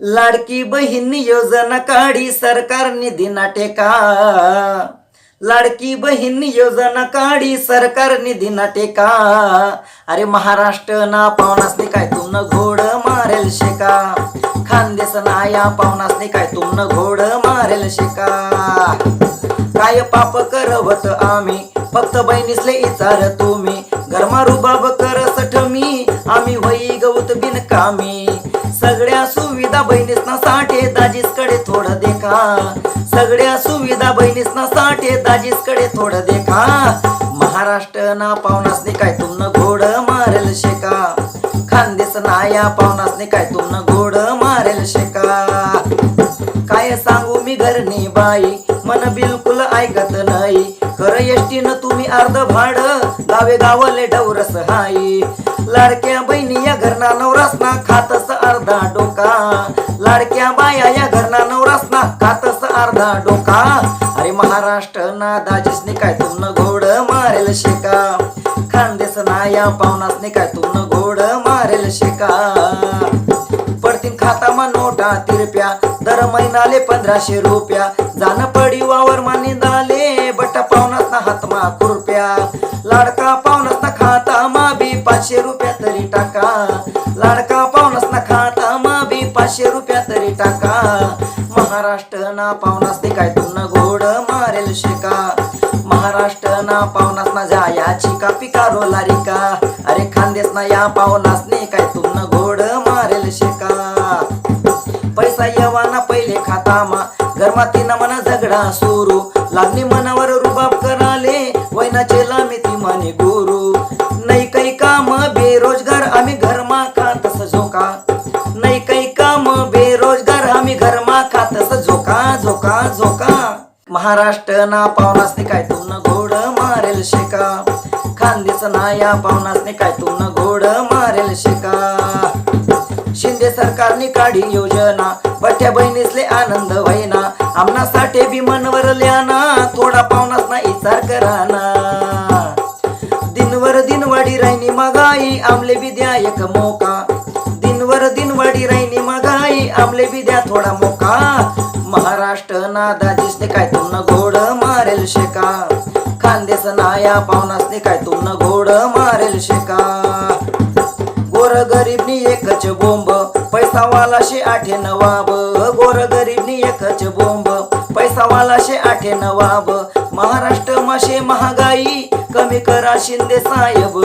लाडकी बहीण योजना काढी सरकार निधी ना टेका. लाडकी बहीण योजना काढी सरकार निधी ना टेका. अरे महाराष्ट्र ना पावनासने काय तुमनं घोड मारेल शेका. खानदेश ना या पावनासने काय तुमनं घोड मारेल शेका. काय पाप करवत आम्ही फक्त बहिणीसले इचार तुम्ही. घरमा रुबाब कर सठमी आम्ही होई गौत बिनकामी. सगळ्या सुविधा बहिणीसना साठे दाजीसकडे थोडं देखा. सगळ्या सुविधा बहिणीसना साठे दाजीसकडे थोडं देखा. महाराष्ट्र ना पावनासने काय तुमनं घोड मारेल शेका. खानदेश ना या पावनासने काय तुमनं घोड मारेल शेका. काय सांगू मी घरनी बाई मन बिलकुल ऐकत नाही. खरं एसटीनं तुम्ही अर्ध भाड गावे गावले डवरस हाई. लाडक्या बहिणी या घरना नवरासना खातस अर्धा डोका. लाडक्या बाया या घरना नवरासना खातस अर्धा डोका. अरे महाराष्ट्र ना दाजीसने काय तुमनं घोड मारेल शेका. खानदेश ना या पावनासने काय तुमनं घोड मारेल शेका. पडतीन खातामा नोटा तिरप्या दर महिनाले 1500 रुपया. जान पडी वावर मानी दाले बट्टा पावनासना हातमा खुरप्या. लाडका पावनासना खाता मा बी 500 रुपया तरी टाका. लाडका पावनासना खाता मा बी 500 रुपया तरी टाका. महाराष्ट्र ना पावनासने काय तुमनं घोड मारेल शेका. महाराष्ट्र ना पावनासना जायाची का पिकारो लारिका. अरे खानदेश ना या पावनासने काय तुमनं घोड मारेल शेका. पैसा येवाना पहिले खातामा घरमा तिना मना झगडा सुरू. लागणी मनावर रुबाब कराले वैनाचे लामिती माने गुरु. नाही काही काम बेरोजगार आम्ही घरमा खातस झोका. नाही काही काम बेरोजगार आम्ही घरमा खातस झोका झोका झोका. महाराष्ट्र ना पावनासने काय तुमनं घोड मारेल शेका. खानदेश ना या पावनासने काय तुमनं घोड मारेल शेका. शिंदे सरकारने काढी योजना बठ्या बहिणीसले आनंद व्हायना. आमनासाठी बी मनवर ल्याना थोडा पावनासना इचार कराना. दिनवर दिन वाढी राहिनी महागाई आमले बी द्या एक मोका. दिनवर दिन वाढी राहिनी महागाई आमले बी द्या थोडा मोका. महाराष्ट्र ना दाजीसने काय तुमनं घोड मारेल शेका. खानदेश ना या पावनासने काय तुमनं घोड मारेल शेका. गोर गरीबनी एकच बोंब पैसावाला शे आठे नवाब. गोर गरीबनी एकच बोंब पैसावाला शे आठे नवाब. महाराष्ट्र मा शे महागाई कमी करा शिंदे साहेब.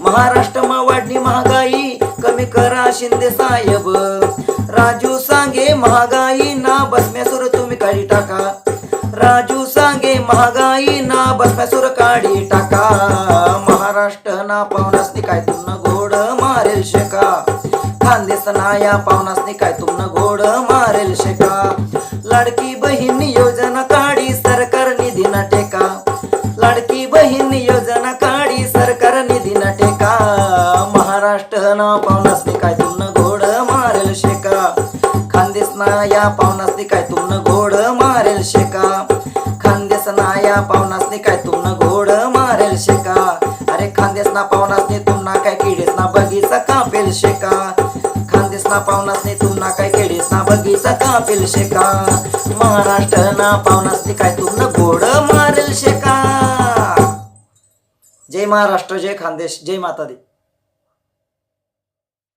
महाराष्ट्र मा वाढणी महागाई कमी करा शिंदे साहेब. राजू सांगे महागाई ना बसम्यासूर तुम्ही काढी टाका. राजू सांगे महागाई ना बसम्यासूर काढी टाका. महाराष्ट्र ना पावनासने काय तुमनं घोड मारेल शेका. खानदेश ना या पावनासने काय तुमनं घोड मारेल शेका. लाडकी बहीण योजना काढी सरकार निधी ना टेका. लाडकी बहीण योजना काढी सरकार निधी ना टेका. महाराष्ट्र ना पावनासने काय तुमनं घोड मारेल शेका. खानदेश ना या पावनासने काय तुमनं घोड मारेल शेका. खानदेश ना या पावनासने काय तुमनं घोड मारेल शेका. अरे खानदेश ना पावनासने तुमना काय किडीसना बगीचा कापेल शेका. खानदेश ना पावनासने तुमना काय किडीसना बगीचा कापेल शेका. महाराष्ट्र ना पावनासने काय तुमनं घोड मारेल शेका. जय महाराष्ट्र जय खानदेश जय माता दी.